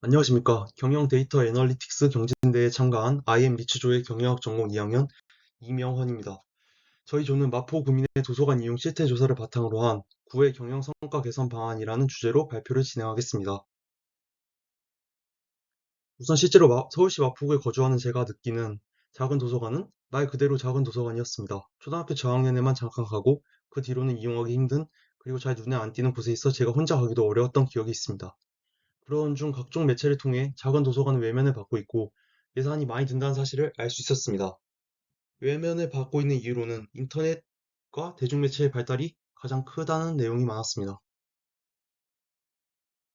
안녕하십니까. 경영 데이터 애널리틱스 경진대에 참가한 IM 리츠조의 경영학 전공 2학년 이명헌입니다. 저희 조는 마포구민의 도서관 이용 실태 조사를 바탕으로 한 9회 경영 성과 개선 방안이라는 주제로 발표를 진행하겠습니다. 우선 실제로 서울시 마포구에 거주하는 제가 느끼는 작은 도서관은 말 그대로 작은 도서관이었습니다. 초등학교 저학년에만 잠깐 가고 그 뒤로는 이용하기 힘든, 그리고 잘 눈에 안 띄는 곳에 있어 제가 혼자 가기도 어려웠던 기억이 있습니다. 그런 중 각종 매체를 통해 작은 도서관은 외면을 받고 있고 예산이 많이 든다는 사실을 알 수 있었습니다. 외면을 받고 있는 이유로는 인터넷과 대중매체의 발달이 가장 크다는 내용이 많았습니다.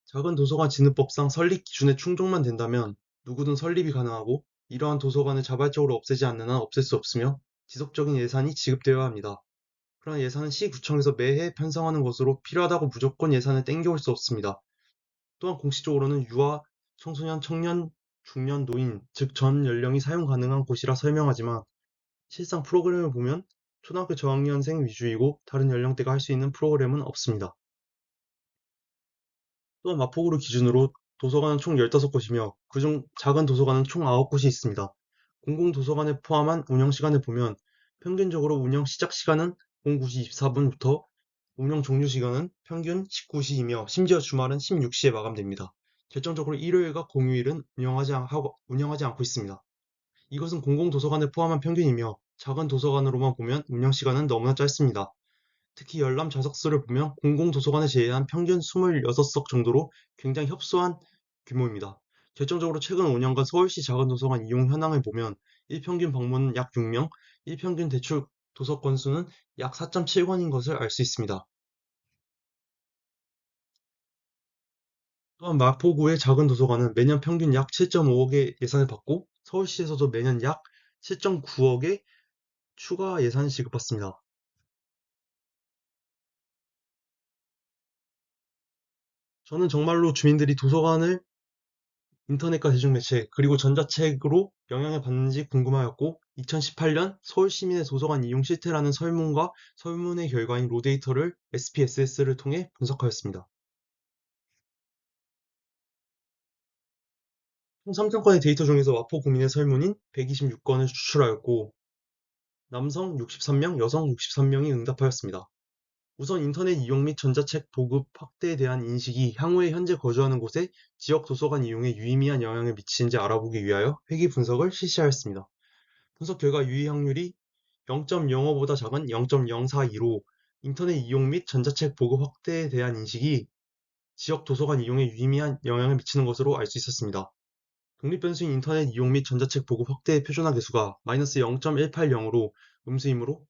작은 도서관 진입법상 설립 기준에 충족만 된다면 누구든 설립이 가능하고, 이러한 도서관을 자발적으로 없애지 않는 한 없앨 수 없으며 지속적인 예산이 지급되어야 합니다. 그러나 예산은 시구청에서 매해 편성하는 것으로 필요하다고 무조건 예산을 땡겨올 수 없습니다. 또한 공식적으로는 유아, 청소년, 청년, 중년, 노인, 즉 전 연령이 사용 가능한 곳이라 설명하지만 실상 프로그램을 보면 초등학교 저학년생 위주이고 다른 연령대가 할 수 있는 프로그램은 없습니다. 또한 마포구를 기준으로 도서관은 총 15곳이며 그중 작은 도서관은 총 9곳이 있습니다. 공공도서관을 포함한 운영시간을 보면 평균적으로 운영 시작 시간은 오후 9시 24분부터 운영 종료 시간은 평균 19시이며 심지어 주말은 16시에 마감됩니다. 결정적으로 일요일과 공휴일은 운영하지 않고 있습니다. 이것은 공공도서관을 포함한 평균이며 작은 도서관으로만 보면 운영시간은 너무나 짧습니다. 특히 열람 좌석수를 보면 공공도서관을 제외한 평균 26석 정도로 굉장히 협소한 규모입니다. 결정적으로 최근 5년간 서울시 작은 도서관 이용 현황을 보면 일평균 방문 약 6명, 일평균 대출 도서 건수는 약 4.7권인 것을 알 수 있습니다. 또한 마포구의 작은 도서관은 매년 평균 약 7.5억의 예산을 받고 서울시에서도 매년 약 7.9억의 추가 예산을 지급받습니다. 저는 정말로 주민들이 도서관을 인터넷과 대중매체 그리고 전자책으로 영향을 받는지 궁금하였고, 2018년 서울 시민의 도서관 이용 실태라는 설문과 설문의 결과인 로데이터를 SPSS를 통해 분석하였습니다. 총 3,000건의 데이터 중에서 마포 구민의 설문인 126건을 추출하였고, 남성 63명, 여성 63명이 응답하였습니다. 우선 인터넷 이용 및 전자책 보급 확대에 대한 인식이 향후에 현재 거주하는 곳에 지역 도서관 이용에 유의미한 영향을 미치는지 알아보기 위하여 회귀 분석을 실시하였습니다. 분석 결과 유의 확률이 0.05보다 작은 0.042로 인터넷 이용 및 전자책 보급 확대에 대한 인식이 지역 도서관 이용에 유의미한 영향을 미치는 것으로 알 수 있었습니다. 독립변수인 인터넷 이용 및 전자책 보급 확대의 표준화 계수가 마이너스 0.180으로 음수이므로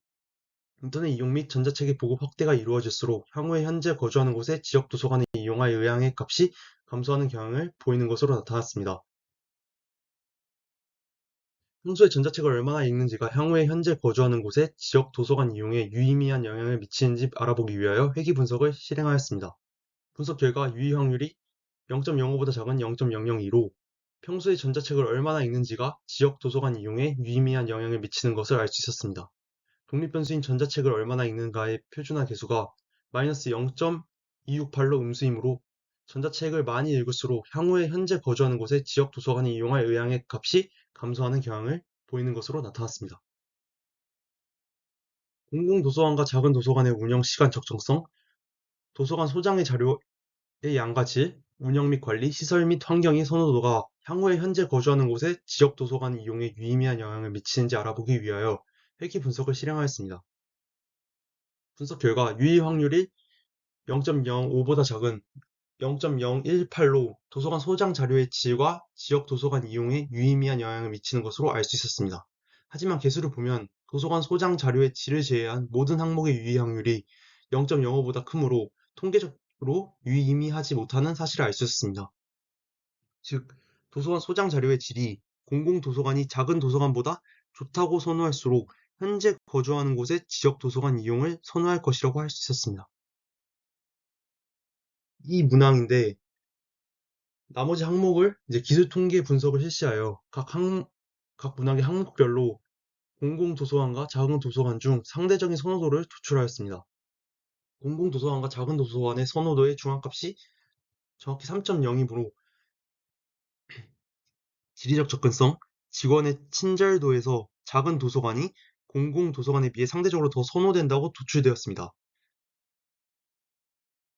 인터넷 이용 및 전자책의 보급 확대가 이루어질수록 향후에 현재 거주하는 곳의 지역 도서관을 이용할 의향의 값이 감소하는 경향을 보이는 것으로 나타났습니다. 평소에 전자책을 얼마나 읽는지가 향후에 현재 거주하는 곳의 지역 도서관 이용에 유의미한 영향을 미치는지 알아보기 위하여 회귀 분석을 실행하였습니다. 분석 결과 유의 확률이 0.05보다 작은 0.002로 평소에 전자책을 얼마나 읽는지가 지역 도서관 이용에 유의미한 영향을 미치는 것을 알 수 있었습니다. 독립변수인 전자책을 얼마나 읽는가의 표준화 계수가 마이너스 0.268로 음수이므로 전자책을 많이 읽을수록 향후에 현재 거주하는 곳의 지역 도서관을 이용할 의향의 값이 감소하는 경향을 보이는 것으로 나타났습니다. 공공도서관과 작은 도서관의 운영 시간 적정성, 도서관 소장의 자료의 양과 질, 운영 및 관리, 시설 및 환경의 선호도가 향후에 현재 거주하는 곳의 지역 도서관 이용에 유의미한 영향을 미치는지 알아보기 위하여 회귀 분석을 실행하였습니다. 분석 결과 유의 확률이 0.05보다 작은 0.018로 도서관 소장 자료의 질과 지역 도서관 이용에 유의미한 영향을 미치는 것으로 알 수 있었습니다. 하지만 개수를 보면 도서관 소장 자료의 질을 제외한 모든 항목의 유의 확률이 0.05보다 크므로 통계적으로 유의미하지 못하는 사실을 알 수 있었습니다. 즉, 도서관 소장 자료의 질이 공공도서관이 작은 도서관보다 좋다고 선호할수록 현재 거주하는 곳의 지역 도서관 이용을 선호할 것이라고 할 수 있었습니다. 이 문항인데 나머지 항목을 이제 기술 통계 분석을 실시하여 각 문항의 항목별로 공공도서관과 작은 도서관 중 상대적인 선호도를 도출하였습니다. 공공도서관과 작은 도서관의 선호도의 중앙값이 정확히 3.0이므로 지리적 접근성, 직원의 친절도에서 작은 도서관이 공공 도서관에 비해 상대적으로 더 선호된다고 도출되었습니다.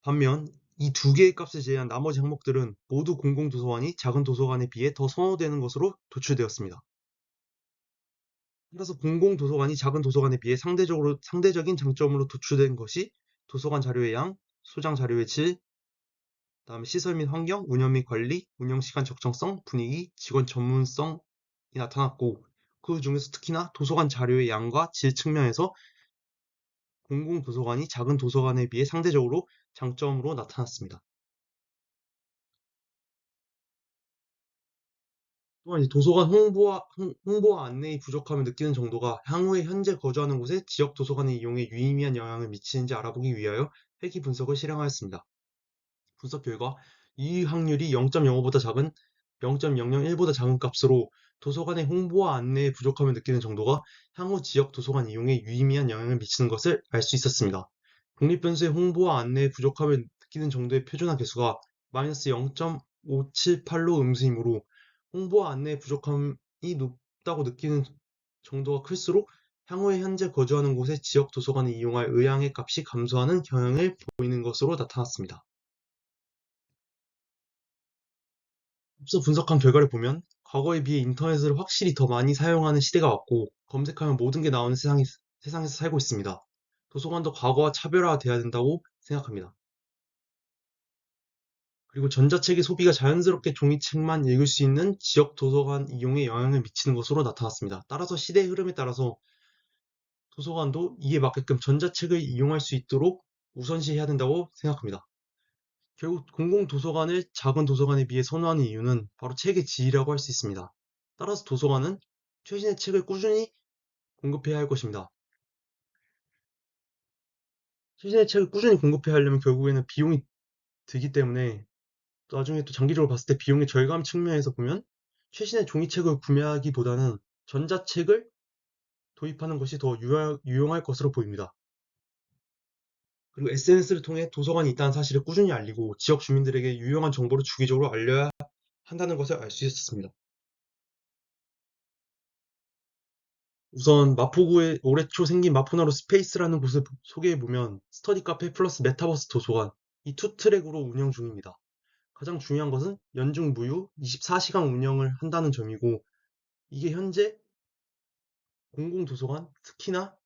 반면 이 두 개의 값을 제외한 나머지 항목들은 모두 공공 도서관이 작은 도서관에 비해 더 선호되는 것으로 도출되었습니다. 따라서 공공 도서관이 작은 도서관에 비해 상대적인 장점으로 도출된 것이 도서관 자료의 양, 소장 자료의 질, 다음에 시설 및 환경, 운영 및 관리, 운영 시간 적정성, 분위기, 직원 전문성이 나타났고, 그 중에서 특히나 도서관 자료의 양과 질 측면에서 공공 도서관이 작은 도서관에 비해 상대적으로 장점으로 나타났습니다. 또한 이제 도서관 홍보와 안내의 부족함을 느끼는 정도가 향후에 현재 거주하는 곳의 지역 도서관의 이용에 유의미한 영향을 미치는지 알아보기 위하여 회귀 분석을 실행하였습니다. 분석 결과 이의 확률이 0.05보다 작은 0.001보다 작은 값으로 도서관의 홍보와 안내에 부족함을 느끼는 정도가 향후 지역 도서관 이용에 유의미한 영향을 미치는 것을 알 수 있었습니다. 국립변수의 홍보와 안내에 부족함을 느끼는 정도의 표준화 계수가 마이너스 0.578로 음수이므로 홍보와 안내에 부족함이 높다고 느끼는 정도가 클수록 향후에 현재 거주하는 곳의 지역 도서관을 이용할 의향의 값이 감소하는 경향을 보이는 것으로 나타났습니다. 앞서 분석한 결과를 보면 과거에 비해 인터넷을 확실히 더 많이 사용하는 시대가 왔고 검색하면 모든 게 나오는 세상에서 살고 있습니다. 도서관도 과거와 차별화돼야 된다고 생각합니다. 그리고 전자책의 소비가 자연스럽게 종이책만 읽을 수 있는 지역 도서관 이용에 영향을 미치는 것으로 나타났습니다. 따라서 시대의 흐름에 따라서 도서관도 이에 맞게끔 전자책을 이용할 수 있도록 우선시해야 된다고 생각합니다. 결국 공공도서관을 작은 도서관에 비해 선호하는 이유는 바로 책의 질이라고 할 수 있습니다. 따라서 도서관은 최신의 책을 꾸준히 공급해야 할 것입니다. 최신의 책을 꾸준히 공급해야 하려면 결국에는 비용이 들기 때문에 나중에 또 장기적으로 봤을 때 비용의 절감 측면에서 보면 최신의 종이책을 구매하기보다는 전자책을 도입하는 것이 더 유용할 것으로 보입니다. 그리고 SNS를 통해 도서관이 있다는 사실을 꾸준히 알리고 지역 주민들에게 유용한 정보를 주기적으로 알려야 한다는 것을 알 수 있었습니다. 우선 마포구에 올해 초 생긴 마포나루 스페이스라는 곳을 소개해보면 스터디 카페 플러스 메타버스 도서관 이 투 트랙으로 운영 중입니다. 가장 중요한 것은 연중 무휴 24시간 운영을 한다는 점이고 이게 현재 공공도서관, 특히나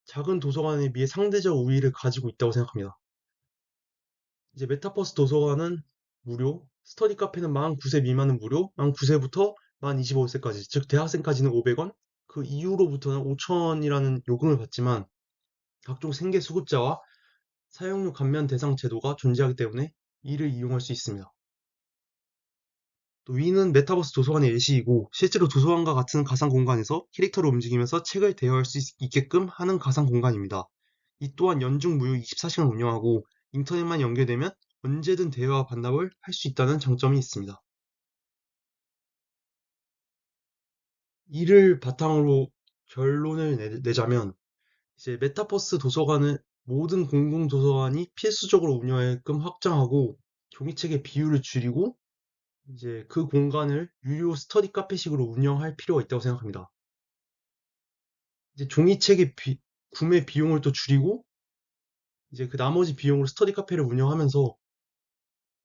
작은 도서관에 비해 상대적 우위를 가지고 있다고 생각합니다. 이제 메타버스 도서관은 무료, 스터디 카페는 만 9세 미만은 무료, 만 9세부터 만 25세까지, 즉 대학생까지는 500원, 그 이후로부터는 5,000원이라는 요금을 받지만 각종 생계 수급자와 사용료 감면 대상 제도가 존재하기 때문에 이를 이용할 수 있습니다. 또 위는 메타버스 도서관의 예시이고 실제로 도서관과 같은 가상 공간에서 캐릭터를 움직이면서 책을 대여할 수 있게끔 하는 가상 공간입니다. 이 또한 연중 무휴 24시간 운영하고 인터넷만 연결되면 언제든 대여와 반납을 할 수 있다는 장점이 있습니다. 이를 바탕으로 결론을 내자면 이제 메타버스 도서관을 모든 공공 도서관이 필수적으로 운영하게끔 확장하고 종이책의 비율을 줄이고 이제 그 공간을 유료 스터디 카페식으로 운영할 필요가 있다고 생각합니다. 이제 종이책의 구매 비용을 또 줄이고 이제 그 나머지 비용으로 스터디 카페를 운영하면서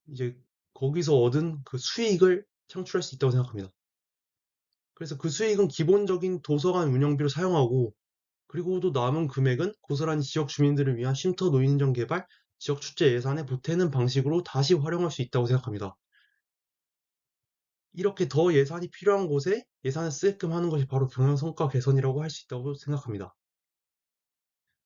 이제 거기서 얻은 그 수익을 창출할 수 있다고 생각합니다. 그래서 그 수익은 기본적인 도서관 운영비로 사용하고 그리고 또 남은 금액은 고스란히 지역 주민들을 위한 쉼터 노인정 개발, 지역 축제 예산에 보태는 방식으로 다시 활용할 수 있다고 생각합니다. 이렇게 더 예산이 필요한 곳에 예산을 쓰게끔 하는 것이 바로 경영 성과 개선이라고 할 수 있다고 생각합니다.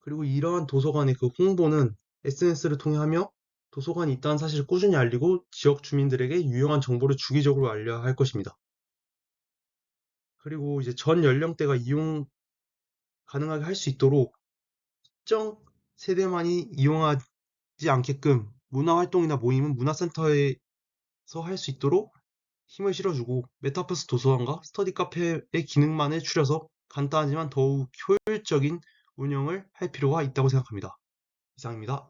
그리고 이러한 도서관의 그 홍보는 SNS를 통해 하며 도서관이 있다는 사실을 꾸준히 알리고 지역 주민들에게 유용한 정보를 주기적으로 알려야 할 것입니다. 그리고 이제 전 연령대가 이용 가능하게 할 수 있도록 특정 세대만이 이용하지 않게끔 문화활동이나 모임은 문화센터에서 할 수 있도록 힘을 실어주고 메타버스 도서관과 스터디 카페의 기능만을 추려서 간단하지만 더욱 효율적인 운영을 할 필요가 있다고 생각합니다. 이상입니다.